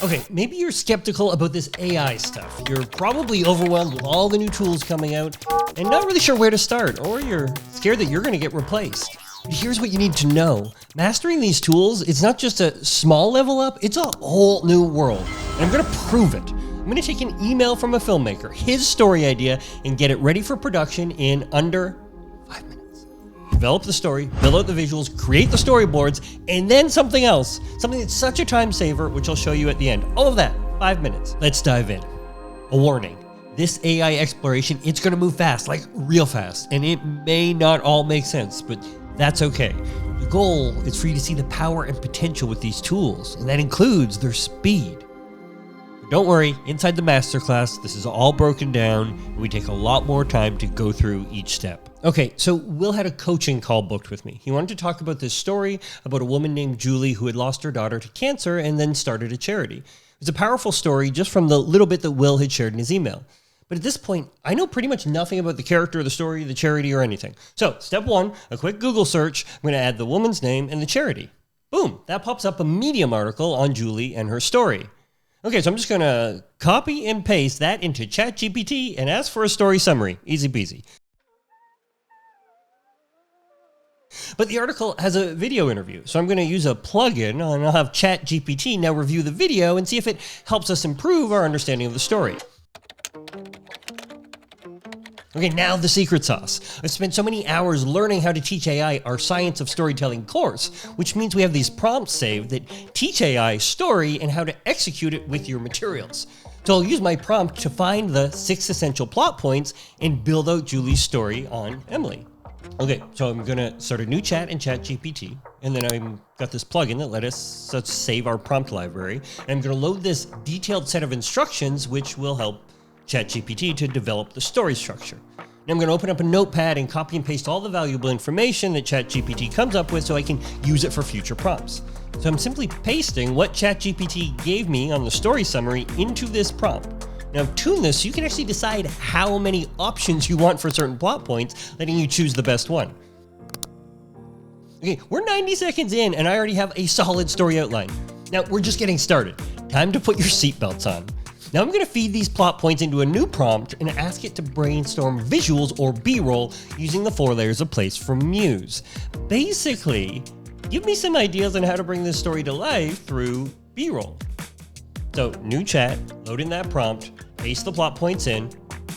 Okay, maybe you're skeptical about this AI stuff. You're probably overwhelmed with all the new tools coming out and not really sure where to start, or you're scared that you're going to get replaced. But here's what you need to know. Mastering these tools, it's not just a small level up, it's a whole new world. And I'm going to prove it. I'm going to take an email from a filmmaker, his story idea, and get it ready for production in under 5 minutes. Develop the story, build out the visuals, create the storyboards, and then something else. Something that's such a time saver, which I'll show you at the end. All of that, 5 minutes. Let's dive in. A warning. This AI exploration, it's going to move fast, like real fast, and it may not all make sense, but that's okay. The goal is for you to see the power and potential with these tools, and that includes their speed. Don't worry, inside the masterclass, this is all broken down, and we take a lot more time to go through each step. Okay, so Will had a coaching call booked with me. He wanted to talk about this story about a woman named Julie who had lost her daughter to cancer and then started a charity. It was a powerful story just from the little bit that Will had shared in his email. But at this point, I know pretty much nothing about the character, the story, the charity, or anything. So, step one, a quick Google search. I'm going to add the woman's name and the charity. Boom, that pops up a Medium article on Julie and her story. Okay, so I'm just going to copy and paste that into ChatGPT and ask for a story summary. Easy peasy. But the article has a video interview, so I'm going to use a plugin and I'll have ChatGPT now review the video and see if it helps us improve our understanding of the story. Okay, now the secret sauce. I've spent so many hours learning how to teach AI our Science of Storytelling course, which means we have these prompts saved that teach AI story and how to execute it with your materials. So I'll use my prompt to find the 6 essential plot points and build out Julie's story on Emily. Okay, so I'm gonna start a new chat in ChatGPT, and then I've got this plugin that let us save our prompt library, and I'm gonna load this detailed set of instructions which will help ChatGPT to develop the story structure. Now I'm going to open up a notepad and copy and paste all the valuable information that ChatGPT comes up with so I can use it for future prompts. So I'm simply pasting what ChatGPT gave me on the story summary into this prompt. Now tune this so you can actually decide how many options you want for certain plot points, letting you choose the best one. Okay, we're 90 seconds in and I already have a solid story outline. Now we're just getting started. Time to put your seatbelts on. Now I'm going to feed these plot points into a new prompt and ask it to brainstorm visuals or B-roll using the 4 layers of place from Muse. Basically, give me some ideas on how to bring this story to life through B-roll. So new chat, load in that prompt, paste the plot points in,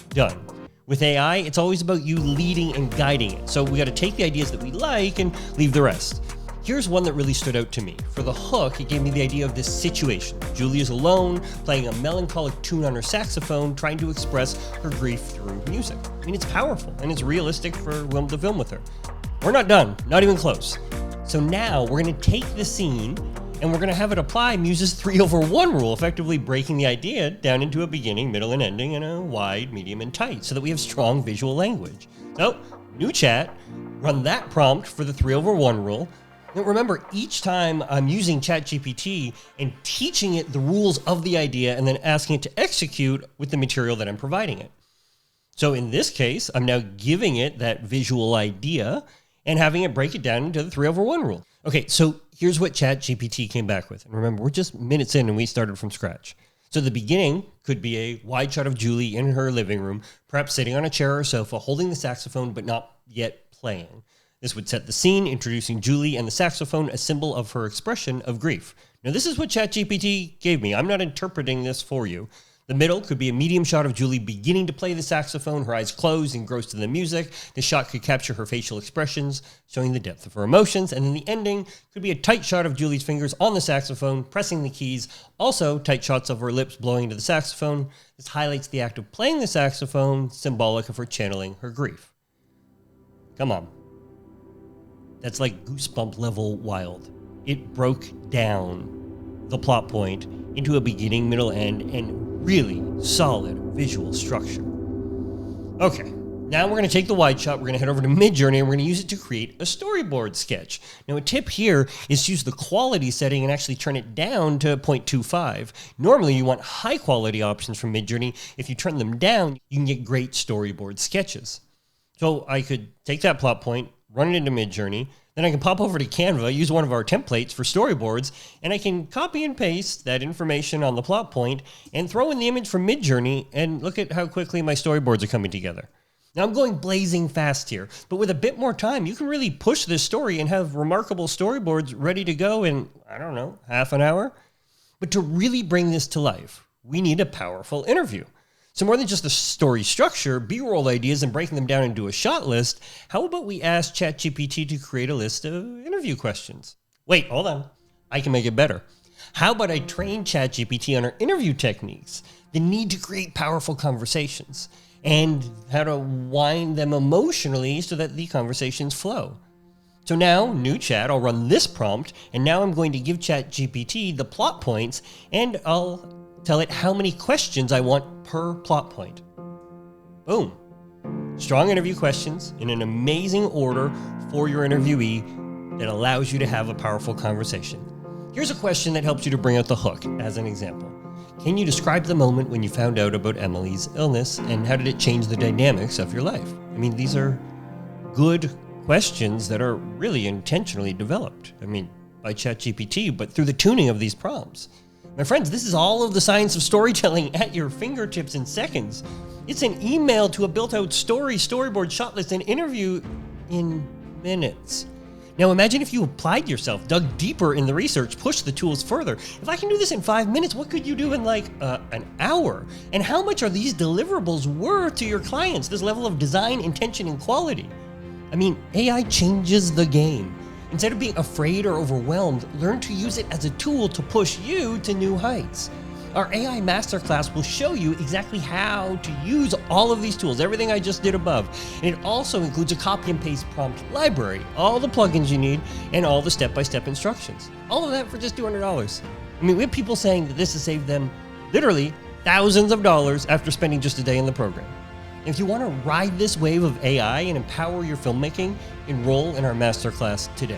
done. With AI, it's always about you leading and guiding it. So we got to take the ideas that we like and leave the rest. Here's one that really stood out to me. For the hook, it gave me the idea of this situation. Julie is alone, playing a melancholic tune on her saxophone, trying to express her grief through music. I mean, it's powerful, and it's realistic for Will to film with her. We're not done, not even close. So now we're gonna take the scene, and we're gonna have it apply Muse's 3/1 rule, effectively breaking the idea down into a beginning, middle, and ending, and a wide, medium, and tight, so that we have strong visual language. So, new chat, run that prompt for the 3/1 rule. Now remember, each time I'm using ChatGPT and teaching it the rules of the idea and then asking it to execute with the material that I'm providing it. So in this case, I'm now giving it that visual idea and having it break it down into the 3/1 rule. Okay, so here's what ChatGPT came back with. And remember, we're just minutes in and we started from scratch. So the beginning could be a wide shot of Julie in her living room, perhaps sitting on a chair or sofa, holding the saxophone, but not yet playing. This would set the scene, introducing Julie and the saxophone, a symbol of her expression of grief. Now, this is what ChatGPT gave me. I'm not interpreting this for you. The middle could be a medium shot of Julie beginning to play the saxophone, her eyes closed, engrossed in the music. The shot could capture her facial expressions, showing the depth of her emotions. And then the ending could be a tight shot of Julie's fingers on the saxophone, pressing the keys. Also, tight shots of her lips blowing into the saxophone. This highlights the act of playing the saxophone, symbolic of her channeling her grief. Come on. That's like goosebump level wild. It broke down the plot point into a beginning, middle, end, and really solid visual structure. Okay, now we're going to take the wide shot, we're going to head over to Midjourney, and we're going to use it to create a storyboard sketch. Now a tip here is to use the quality setting and actually turn it down to 0.25. Normally you want high quality options from Midjourney. If you turn them down, you can get great storyboard sketches. So I could take that plot point, run it into Midjourney, Then I can pop over to Canva, use one of our templates for storyboards, and I can copy and paste that information on the plot point and throw in the image from Midjourney, and look at how quickly my storyboards are coming together. Now I'm going blazing fast here, but with a bit more time, you can really push this story and have remarkable storyboards ready to go in, I don't know, half an hour. But to really bring this to life, we need a powerful interview. So more than just the story structure, B-roll ideas, and breaking them down into a shot list, how about we ask ChatGPT to create a list of interview questions? Wait, hold on. I can make it better. How about I train ChatGPT on our interview techniques, the need to create powerful conversations, and how to wind them emotionally so that the conversations flow. So now, new chat, I'll run this prompt, and now I'm going to give ChatGPT the plot points, and I'll tell it how many questions I want per plot point. Boom. Strong interview questions in an amazing order for your interviewee that allows you to have a powerful conversation. Here's a question that helps you to bring out the hook, as an example. Can you describe the moment when you found out about Emily's illness, and how did it change the dynamics of your life? I mean, these are good questions that are really intentionally developed. By ChatGPT, but through the tuning of these prompts. My friends, this is all of the science of storytelling at your fingertips in seconds. It's an email to a built-out story, storyboard, shot list, and interview in minutes. Now imagine if you applied yourself, dug deeper in the research, pushed the tools further. If I can do this in 5 minutes, what could you do in an hour? And how much are these deliverables worth to your clients, this level of design, intention, and quality? AI changes the game. Instead of being afraid or overwhelmed, learn to use it as a tool to push you to new heights. Our AI Masterclass will show you exactly how to use all of these tools, everything I just did above. And it also includes a copy and paste prompt library, all the plugins you need, and all the step-by-step instructions. All of that for just $200. We have people saying that this has saved them literally thousands of dollars after spending just a day in the program. If you want to ride this wave of AI and empower your filmmaking, enroll in our masterclass today.